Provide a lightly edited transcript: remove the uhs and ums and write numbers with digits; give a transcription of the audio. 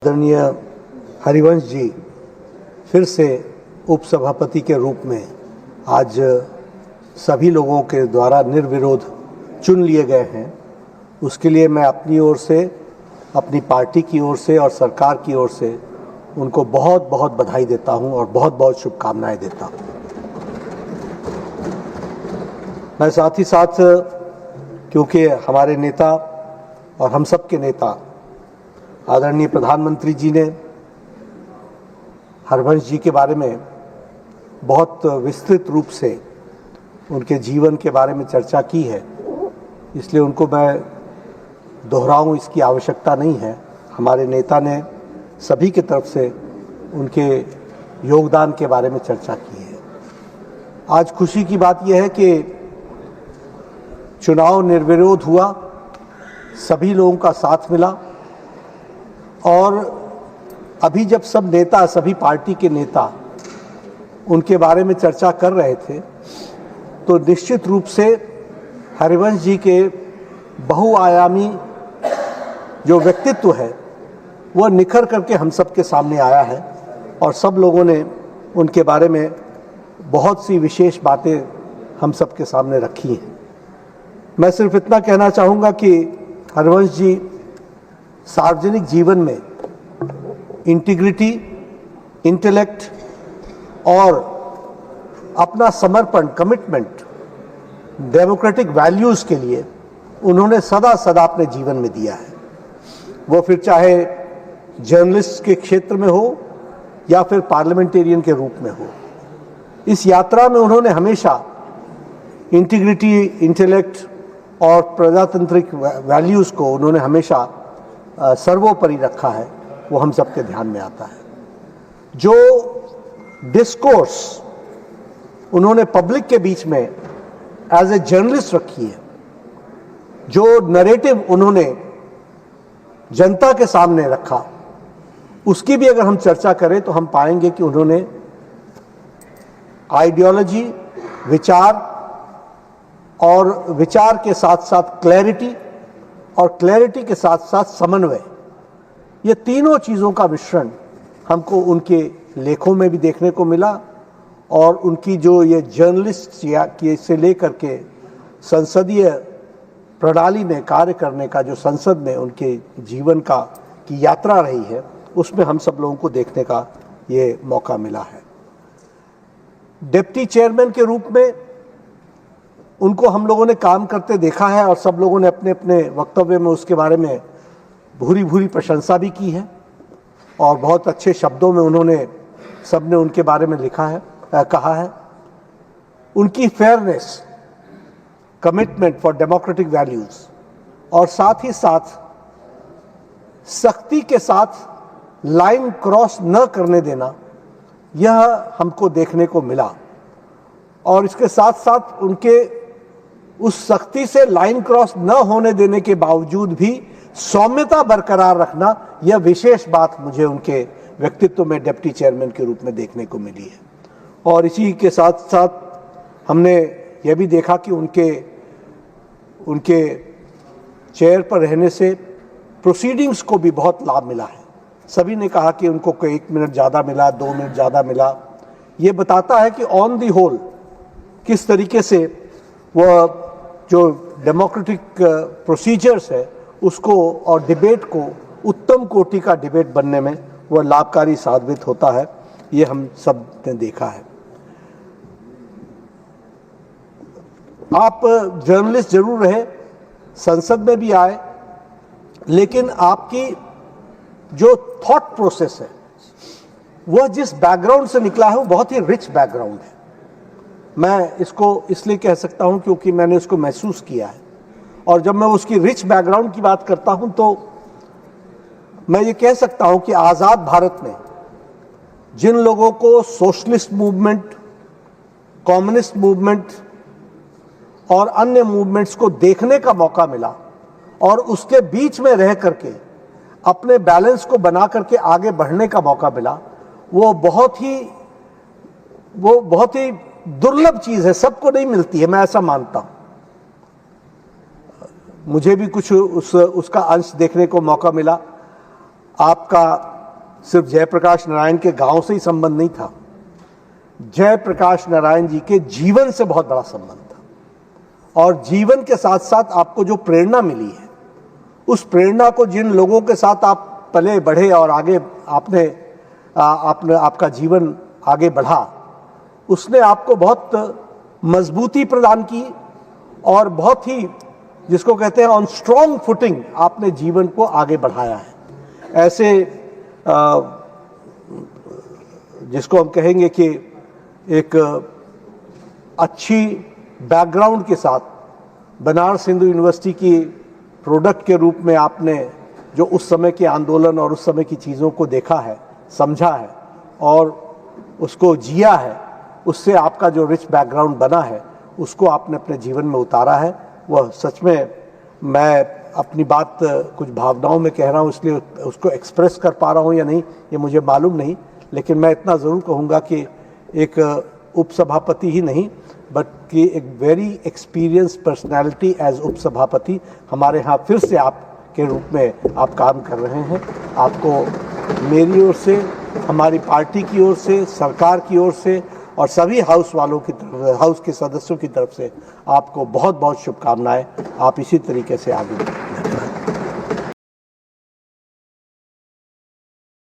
आदरणीय हरिवंश जी फिर से उपसभापति के रूप में आज सभी लोगों के द्वारा निर्विरोध चुन लिए गए हैं। उसके लिए मैं अपनी ओर से, अपनी पार्टी की ओर से और सरकार की ओर से उनको बहुत बहुत बधाई देता हूं और बहुत बहुत शुभकामनाएं देता हूं। मैं साथ ही साथ, क्योंकि हमारे नेता और हम सब के नेता आदरणीय प्रधानमंत्री जी ने हरिवंश जी के बारे में बहुत विस्तृत रूप से उनके जीवन के बारे में चर्चा की है, इसलिए उनको मैं दोहराऊं इसकी आवश्यकता नहीं है। हमारे नेता ने सभी की तरफ से उनके योगदान के बारे में चर्चा की है। आज खुशी की बात यह है कि चुनाव निर्विरोध हुआ, सभी लोगों का साथ मिला और अभी जब सब नेता, सभी पार्टी के नेता उनके बारे में चर्चा कर रहे थे तो निश्चित रूप से हरिवंश जी के बहुआयामी जो व्यक्तित्व है वह निखर करके हम सब के सामने आया है और सब लोगों ने उनके बारे में बहुत सी विशेष बातें हम सब के सामने रखी हैं। मैं सिर्फ इतना कहना चाहूँगा कि हरिवंश जी सार्वजनिक जीवन में इंटीग्रिटी, इंटेलेक्ट और अपना समर्पण, कमिटमेंट डेमोक्रेटिक वैल्यूज़ के लिए उन्होंने सदा सदा अपने जीवन में दिया है। वो फिर चाहे जर्नलिस्ट के क्षेत्र में हो या फिर पार्लियामेंटेरियन के रूप में हो, इस यात्रा में उन्होंने हमेशा इंटीग्रिटी, इंटेलेक्ट और प्रजातांत्रिक वैल्यूज़ को उन्होंने हमेशा सर्वोपरि रखा है। वो हम सबके ध्यान में आता है। जो डिस्कोर्स उन्होंने पब्लिक के बीच में एज ए जर्नलिस्ट रखी है, जो नरेटिव उन्होंने जनता के सामने रखा, उसकी भी अगर हम चर्चा करें तो हम पाएंगे कि उन्होंने आइडियोलॉजी, विचार और विचार के साथ साथ क्लैरिटी और क्लैरिटी के साथ साथ समन्वय, ये तीनों चीज़ों का मिश्रण हमको उनके लेखों में भी देखने को मिला और उनकी जो ये जर्नलिस्ट या से लेकर के संसदीय प्रणाली में कार्य करने का जो संसद में उनके जीवन की यात्रा रही है, उसमें हम सब लोगों को देखने का ये मौका मिला है। डिप्टी चेयरमैन के रूप में उनको हम लोगों ने काम करते देखा है और सब लोगों ने अपने अपने वक्तव्य में उसके बारे में भूरी भूरी प्रशंसा भी की है और बहुत अच्छे शब्दों में उन्होंने सबने उनके बारे में लिखा है, कहा है। उनकी fairness, commitment for democratic values और साथ ही साथ सख्ती के साथ लाइन क्रॉस न करने देना, यह हमको देखने को मिला और इसके साथ साथ उनके उस सख्ती से लाइन क्रॉस न होने देने के बावजूद भी सौम्यता बरकरार रखना, यह विशेष बात मुझे उनके व्यक्तित्व में डिप्टी चेयरमैन के रूप में देखने को मिली है। और इसी के साथ साथ हमने यह भी देखा कि उनके चेयर पर रहने से प्रोसीडिंग्स को भी बहुत लाभ मिला है। सभी ने कहा कि उनको 1 मिनट ज़्यादा मिला, 2 मिनट ज़्यादा मिला। ये बताता है कि ऑन दी होल किस तरीके से वह जो डेमोक्रेटिक प्रोसीजर्स है उसको और डिबेट को उत्तम कोटि का डिबेट बनने में वह लाभकारी साबित होता है। ये हम सब ने देखा है। आप जर्नलिस्ट जरूर रहे, संसद में भी आए, लेकिन आपकी जो थॉट प्रोसेस है वह जिस बैकग्राउंड से निकला है वो बहुत ही रिच बैकग्राउंड है। मैं इसको इसलिए कह सकता हूं क्योंकि मैंने उसको महसूस किया है और जब मैं उसकी रिच बैकग्राउंड की बात करता हूं तो मैं ये कह सकता हूं कि आज़ाद भारत में जिन लोगों को सोशलिस्ट मूवमेंट, कम्युनिस्ट मूवमेंट और अन्य मूवमेंट्स को देखने का मौका मिला और उसके बीच में रह करके अपने बैलेंस को बना करके आगे बढ़ने का मौका मिला, वो बहुत ही दुर्लभ चीज है, सबको नहीं मिलती है। मैं ऐसा मानता हूं। मुझे भी कुछ उसका अंश देखने को मौका मिला। आपका सिर्फ जयप्रकाश नारायण के गांव से ही संबंध नहीं था, जयप्रकाश नारायण जी के जीवन से बहुत बड़ा संबंध था। और जीवन के साथ साथ आपको जो प्रेरणा मिली है, उस प्रेरणा को जिन लोगों के साथ आप पले बढ़े और आगे आपका जीवन आगे बढ़ा, उसने आपको बहुत मजबूती प्रदान की और बहुत ही, जिसको कहते हैं ऑन स्ट्रॉन्ग फुटिंग, आपने जीवन को आगे बढ़ाया है। ऐसे जिसको हम कहेंगे कि एक अच्छी बैकग्राउंड के साथ बनारस हिंदू यूनिवर्सिटी की प्रोडक्ट के रूप में आपने जो उस समय के आंदोलन और उस समय की चीज़ों को देखा है, समझा है और उसको जिया है, उससे आपका जो रिच बैकग्राउंड बना है उसको आपने अपने जीवन में उतारा है। वह सच में, मैं अपनी बात कुछ भावनाओं में कह रहा हूँ, इसलिए उसको एक्सप्रेस कर पा रहा हूँ या नहीं ये मुझे मालूम नहीं, लेकिन मैं इतना ज़रूर कहूँगा कि एक उपसभापति ही नहीं बल्कि एक वेरी एक्सपीरियंस पर्सनैलिटी एज उपसभापति हमारे यहाँ फिर से आप के रूप में आप काम कर रहे हैं। आपको मेरी ओर से, हमारी पार्टी की ओर से, सरकार की ओर से और सभी हाउस वालों की तरफ, हाउस के सदस्यों की तरफ से आपको बहुत बहुत शुभकामनाएं। आप इसी तरीके से आगे बढ़ें।